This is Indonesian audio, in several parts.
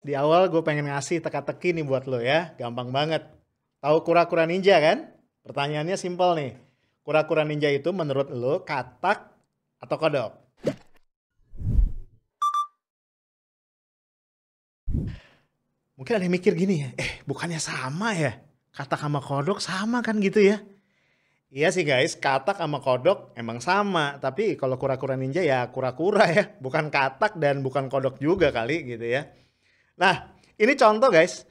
di awal gue pengen ngasih teka-teki nih buat lo ya. Gampang banget. Tahu kura-kura ninja kan? Pertanyaannya simpel nih. Kura-kura ninja itu menurut lo katak atau kodok? Mungkin ada yang mikir gini ya, bukannya sama ya? Katak sama kodok sama kan gitu ya? Iya sih guys, katak sama kodok emang sama. Tapi kalau kura-kura ninja ya kura-kura ya. Bukan katak dan bukan kodok juga kali gitu ya. Nah, ini contoh guys.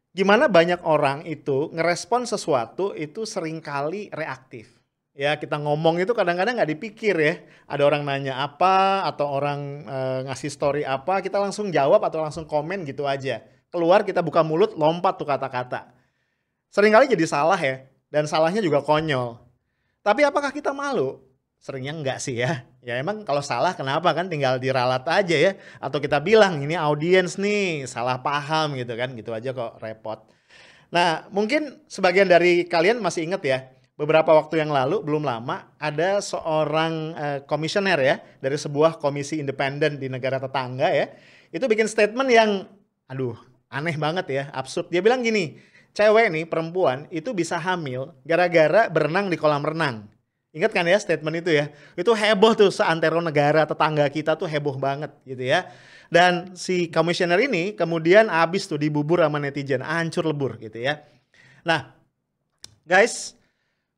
Gimana banyak orang itu ngerespon sesuatu itu seringkali reaktif. Ya, kita ngomong itu kadang-kadang nggak dipikir ya. Ada orang nanya apa, atau orang ngasih story apa, kita langsung jawab atau langsung komen gitu aja. Keluar kita buka mulut, lompat tuh kata-kata. Seringkali jadi salah ya, dan salahnya juga konyol. Tapi apakah kita malu? Seringnya enggak sih ya. Ya emang kalau salah kenapa kan tinggal diralat aja ya. Atau kita bilang ini audiens nih salah paham gitu kan. Gitu aja kok repot. Nah mungkin sebagian dari kalian masih ingat ya. Beberapa waktu yang lalu belum lama ada seorang komisioner ya. Dari sebuah komisi independen di negara tetangga ya. Itu bikin statement yang aduh aneh banget ya. Absurd. Dia bilang gini. Cewek nih perempuan itu bisa hamil gara-gara berenang di kolam renang. Ingat kan ya statement itu ya? Itu heboh tuh seantero negara tetangga kita tuh heboh banget gitu ya. Dan si komisioner ini kemudian abis tuh dibubur sama netizen, hancur lebur gitu ya. Nah guys,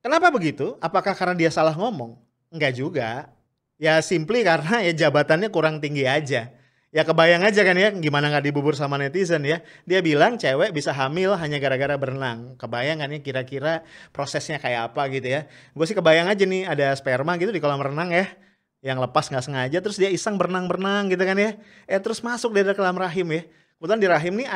kenapa begitu? Apakah karena dia salah ngomong? Enggak juga. Ya simply karena ya jabatannya kurang tinggi aja. Ya kebayang aja kan ya gimana nggak dibubur sama netizen ya. Dia bilang cewek bisa hamil hanya gara-gara berenang. Kebayang kan ya kira-kira prosesnya kayak apa gitu ya. Gue sih kebayang aja nih ada sperma gitu di kolam renang ya. Yang lepas nggak sengaja terus dia iseng berenang-berenang gitu kan ya. Terus masuk dari dalam rahim ya. Kebetulan di rahim nih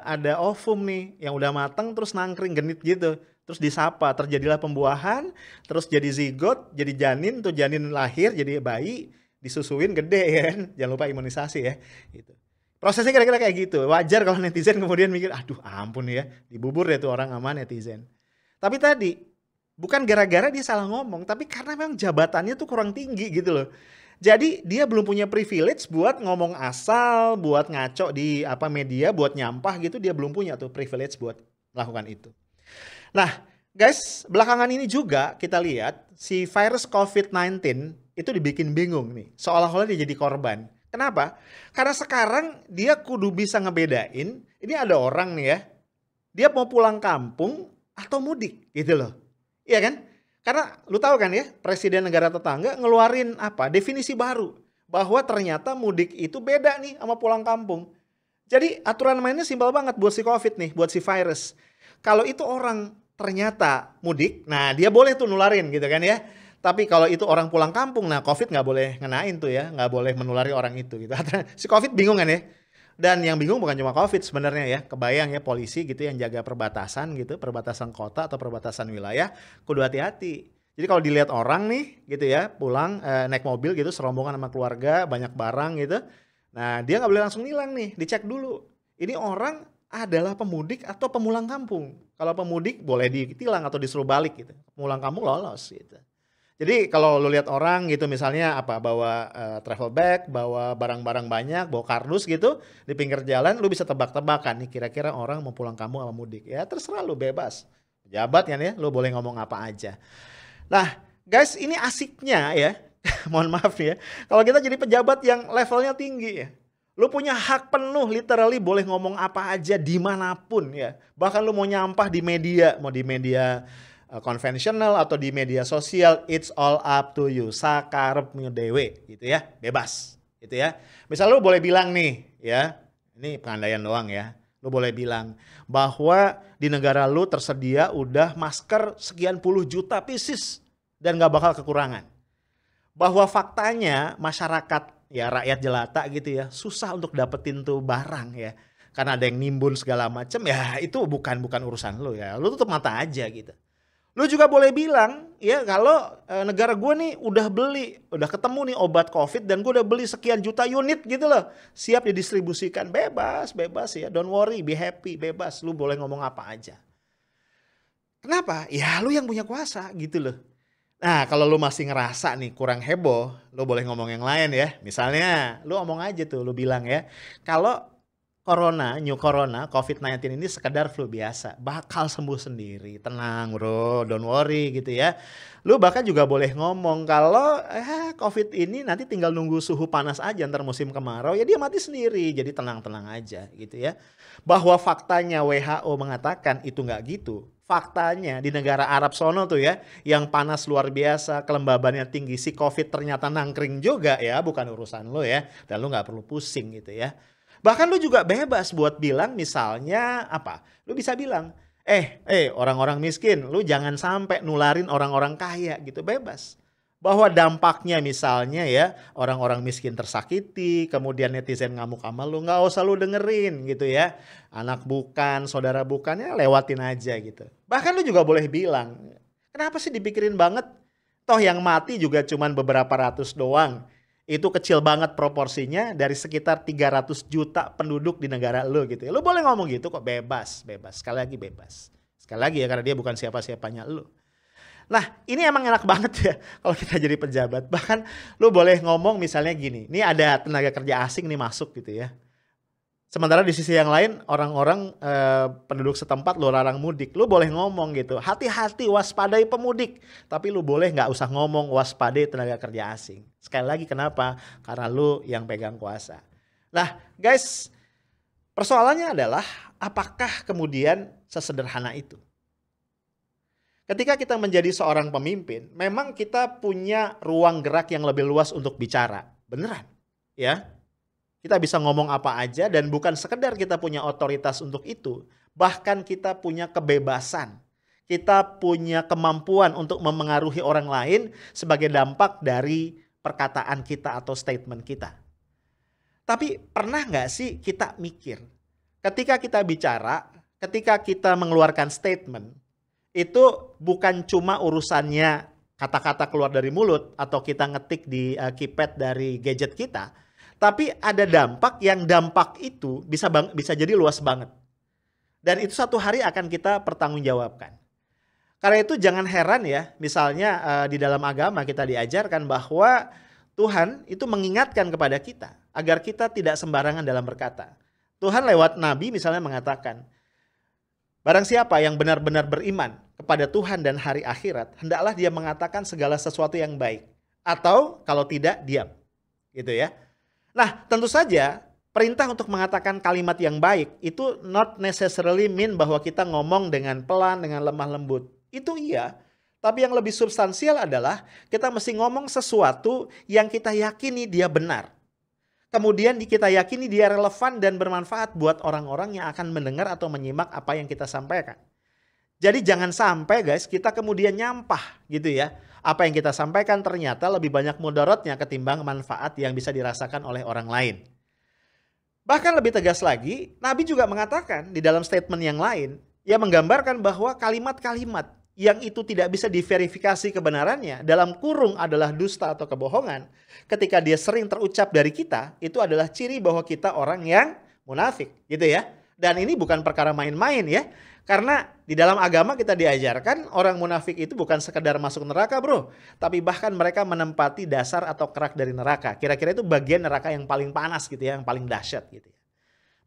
ada ovum nih yang udah matang terus nangkring genit gitu. Terus disapa, terjadilah pembuahan, terus jadi zigot, jadi janin, tuh janin lahir jadi bayi disusuin gede ya kan. Jangan lupa imunisasi ya. Gitu. Prosesnya kira-kira kayak gitu. Wajar kalau netizen kemudian mikir, aduh ampun ya, dibubur deh tuh orang sama netizen. Tapi tadi, bukan gara-gara dia salah ngomong, tapi karena memang jabatannya tuh kurang tinggi gitu loh. Jadi dia belum punya privilege buat ngomong asal, buat ngaco di apa media, buat nyampah gitu, dia belum punya tuh privilege buat melakukan itu. Nah, guys, belakangan ini juga kita lihat si virus COVID-19 itu dibikin bingung nih. Seolah-olah dia jadi korban. Kenapa? Karena sekarang dia kudu bisa ngebedain, ini ada orang nih ya, dia mau pulang kampung atau mudik gitu loh. Iya kan? Karena lu tahu kan ya, presiden negara tetangga ngeluarin apa? Definisi baru. Bahwa ternyata mudik itu beda nih sama pulang kampung. Jadi aturan mainnya simpel banget buat si COVID nih, buat si virus. Kalau itu orang ternyata mudik, nah dia boleh tuh nularin gitu kan ya. Tapi kalau itu orang pulang kampung, nah COVID nggak boleh ngenain tuh ya, nggak boleh menulari orang itu gitu. Si COVID bingung kan ya. Dan yang bingung bukan cuma COVID sebenarnya ya, kebayang ya polisi gitu yang jaga perbatasan gitu, perbatasan kota atau perbatasan wilayah, kudu hati-hati. Jadi kalau dilihat orang nih gitu ya, pulang naik mobil gitu, serombongan sama keluarga, banyak barang gitu. Nah dia nggak boleh langsung nilang nih, dicek dulu. Ini orang adalah pemudik atau pemulang kampung. Kalau pemudik boleh ditilang atau disuruh balik gitu. Pemulang kampung lolos gitu. Jadi kalau lu lihat orang gitu misalnya apa bawa travel bag, bawa barang-barang banyak, bawa kardus gitu di pinggir jalan, lu bisa tebak-tebakan nih kira-kira orang mau pulang kampung apa mudik. Ya terserah lu bebas. Pejabat kan ya, lu boleh ngomong apa aja. Nah, guys, ini asiknya ya. Mohon maaf ya. Kalau kita jadi pejabat yang levelnya tinggi ya. Lu punya hak penuh literally boleh ngomong apa aja dimanapun ya. Bahkan lu mau nyampah di media, mau di media konvensional atau di media sosial, it's all up to you. Sakarepmu dewe gitu ya, bebas gitu ya. Misal lu boleh bilang nih ya, ini pengandaian doang ya. Lu boleh bilang bahwa di negara lu tersedia udah masker sekian puluh juta pieces dan gak bakal kekurangan. Bahwa faktanya masyarakat ya rakyat jelata gitu ya susah untuk dapetin tuh barang ya. Karena ada yang nimbun segala macam ya itu bukan urusan lu ya. Lu tutup mata aja gitu. Lu juga boleh bilang ya kalau negara gue nih udah beli, udah ketemu nih obat COVID dan gue udah beli sekian juta unit gitu loh. Siap didistribusikan, bebas ya. Don't worry, be happy, bebas. Lu boleh ngomong apa aja. Kenapa? Ya lu yang punya kuasa gitu loh. Nah kalau lu masih ngerasa nih kurang heboh, lu boleh ngomong yang lain ya. Misalnya lu ngomong aja tuh, lu bilang ya. Kalau New corona, COVID-19 ini sekedar flu biasa. Bakal sembuh sendiri. Tenang bro, don't worry gitu ya. Lu bahkan juga boleh ngomong kalau COVID ini nanti tinggal nunggu suhu panas aja ntar musim kemarau. Ya dia mati sendiri. Jadi tenang-tenang aja gitu ya. Bahwa faktanya WHO mengatakan itu nggak gitu. Faktanya di negara Arab sono tuh ya, yang panas luar biasa, kelembabannya tinggi, si COVID ternyata nangkring juga ya, bukan urusan lo ya. Dan lo nggak perlu pusing gitu ya. Bahkan lu juga bebas buat bilang misalnya apa? Lu bisa bilang, orang-orang miskin, lu jangan sampai nularin orang-orang kaya gitu, bebas. Bahwa dampaknya misalnya ya, orang-orang miskin tersakiti, kemudian netizen ngamuk sama lu, nggak usah lu dengerin gitu ya. Anak bukan, saudara bukannya lewatin aja gitu. Bahkan lu juga boleh bilang, kenapa sih dipikirin banget? Toh yang mati juga cuman beberapa ratus doang. Itu kecil banget proporsinya dari sekitar 300 juta penduduk di negara lu gitu ya. Lu boleh ngomong gitu kok, bebas. Sekali lagi bebas. Sekali lagi ya, karena dia bukan siapa-siapanya lu. Nah, ini emang enak banget ya kalau kita jadi pejabat. Bahkan lu boleh ngomong misalnya gini, ini ada tenaga kerja asing nih masuk gitu ya. Sementara di sisi yang lain orang-orang penduduk setempat lu larang mudik. Lu boleh ngomong gitu, hati-hati waspadai pemudik. Tapi lu boleh nggak usah ngomong waspadai tenaga kerja asing. Sekali lagi kenapa? Karena lu yang pegang kuasa. Nah guys, persoalannya adalah apakah kemudian sesederhana itu? Ketika kita menjadi seorang pemimpin, memang kita punya ruang gerak yang lebih luas untuk bicara. Beneran ya. Kita bisa ngomong apa aja dan bukan sekedar kita punya otoritas untuk itu. Bahkan kita punya kebebasan. Kita punya kemampuan untuk memengaruhi orang lain sebagai dampak dari perkataan kita atau statement kita. Tapi pernah nggak sih kita mikir, ketika kita bicara, ketika kita mengeluarkan statement, itu bukan cuma urusannya kata-kata keluar dari mulut atau kita ngetik di keypad dari gadget kita. Tapi ada dampak itu bisa jadi luas banget. Dan itu satu hari akan kita pertanggungjawabkan. Karena itu jangan heran ya, misalnya di dalam agama kita diajarkan bahwa Tuhan itu mengingatkan kepada kita agar kita tidak sembarangan dalam berkata. Tuhan lewat Nabi misalnya mengatakan, barang siapa yang benar-benar beriman kepada Tuhan dan hari akhirat, hendaklah dia mengatakan segala sesuatu yang baik. Atau kalau tidak, diam. Gitu ya. Nah, tentu saja perintah untuk mengatakan kalimat yang baik itu not necessarily mean bahwa kita ngomong dengan pelan, dengan lemah lembut. Itu iya, tapi yang lebih substansial adalah kita mesti ngomong sesuatu yang kita yakini dia benar. Kemudian kita yakini dia relevan dan bermanfaat buat orang-orang yang akan mendengar atau menyimak apa yang kita sampaikan. Jadi jangan sampai guys kita kemudian nyampah gitu ya. Apa yang kita sampaikan ternyata lebih banyak mudaratnya ketimbang manfaat yang bisa dirasakan oleh orang lain. Bahkan lebih tegas lagi, Nabi juga mengatakan di dalam statement yang lain, ia menggambarkan bahwa kalimat-kalimat yang itu tidak bisa diverifikasi kebenarannya, dalam kurung adalah dusta atau kebohongan, ketika dia sering terucap dari kita, itu adalah ciri bahwa kita orang yang munafik gitu ya. Dan ini bukan perkara main-main ya. Karena di dalam agama kita diajarkan orang munafik itu bukan sekedar masuk neraka bro. Tapi bahkan mereka menempati dasar atau kerak dari neraka. Kira-kira itu bagian neraka yang paling panas gitu ya, yang paling dahsyat gitu ya.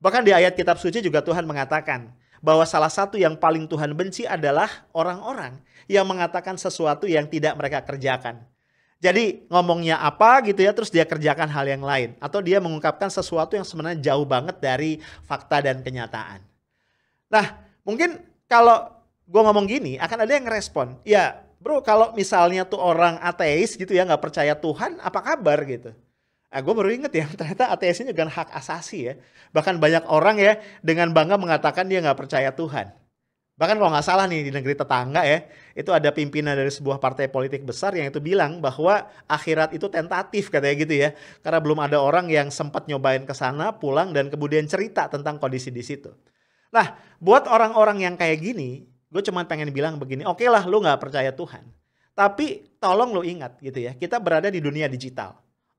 Bahkan di ayat kitab suci juga Tuhan mengatakan bahwa salah satu yang paling Tuhan benci adalah orang-orang yang mengatakan sesuatu yang tidak mereka kerjakan. Jadi ngomongnya apa gitu ya, terus dia kerjakan hal yang lain. Atau dia mengungkapkan sesuatu yang sebenarnya jauh banget dari fakta dan kenyataan. Nah, mungkin kalau gue ngomong gini akan ada yang ngerespon. Ya bro, kalau misalnya tuh orang ateis gitu ya, gak percaya Tuhan, apa kabar gitu. Gue baru inget ya, ternyata ateis ini juga hak asasi ya. Bahkan banyak orang ya dengan bangga mengatakan dia gak percaya Tuhan. Bahkan kalau nggak salah nih di negeri tetangga ya, itu ada pimpinan dari sebuah partai politik besar yang itu bilang bahwa akhirat itu tentatif katanya gitu ya. Karena belum ada orang yang sempat nyobain ke sana, pulang dan kemudian cerita tentang kondisi di situ. Nah, buat orang-orang yang kayak gini, gue cuma pengen bilang begini, oke lah lu nggak percaya Tuhan. Tapi tolong lu ingat gitu ya, kita berada di dunia digital.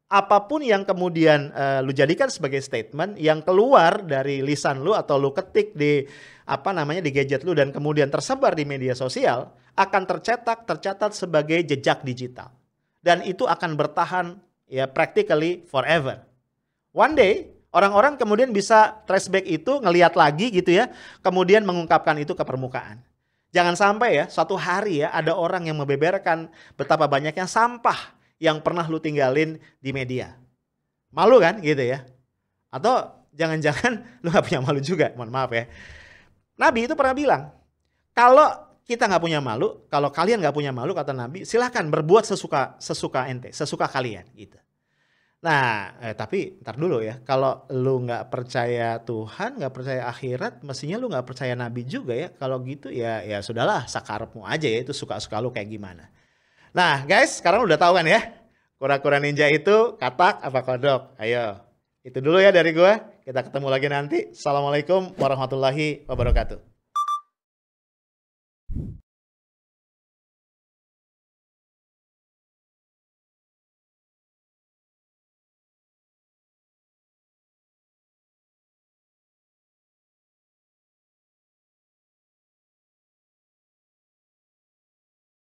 Apapun yang kemudian lu jadikan sebagai statement yang keluar dari lisan lu atau lu ketik di di gadget lu dan kemudian tersebar di media sosial akan tercatat sebagai jejak digital. Dan itu akan bertahan ya practically forever. One day Orang-orang kemudian bisa flashback itu, ngelihat lagi gitu ya, kemudian mengungkapkan itu ke permukaan. Jangan sampai ya, suatu hari ya ada orang yang membeberkan betapa banyaknya sampah yang pernah lu tinggalin di media. Malu kan gitu ya. Atau jangan-jangan lu gak punya malu juga, mohon maaf ya. Nabi itu pernah bilang, kalau kita nggak punya malu, kalau kalian nggak punya malu, kata Nabi, silahkan berbuat sesuka ente, sesuka kalian gitu. Nah, tapi ntar dulu ya, kalau lu nggak percaya Tuhan, nggak percaya akhirat, mestinya lu nggak percaya Nabi juga ya. Kalau gitu ya sudahlah, sakarepmu aja ya, itu suka-suka lu kayak gimana. Nah guys, sekarang udah tahu kan ya, kura-kura ninja itu katak apa kodok? Ayo, itu dulu ya dari gua. Kita ketemu lagi nanti. Assalamualaikum warahmatullahi wabarakatuh.